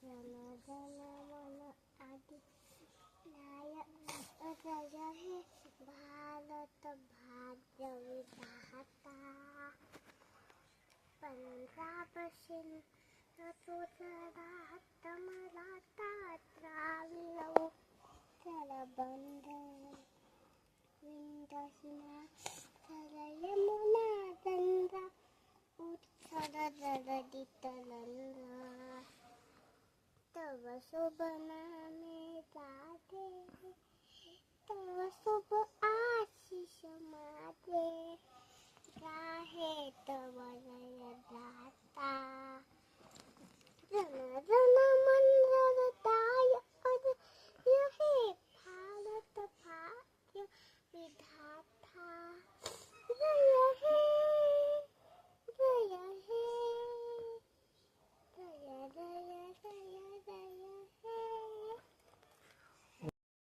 जन मन आदि नायक जय हे भारत भाग्य विधाता पंजाब सिंध गुजरात मराठा द्राविड उत्कलबंग विंध्य हिमाचल यमुना गंगा उत्कल जगदि तरंगा तव शुभ नामे गाते तव शुभ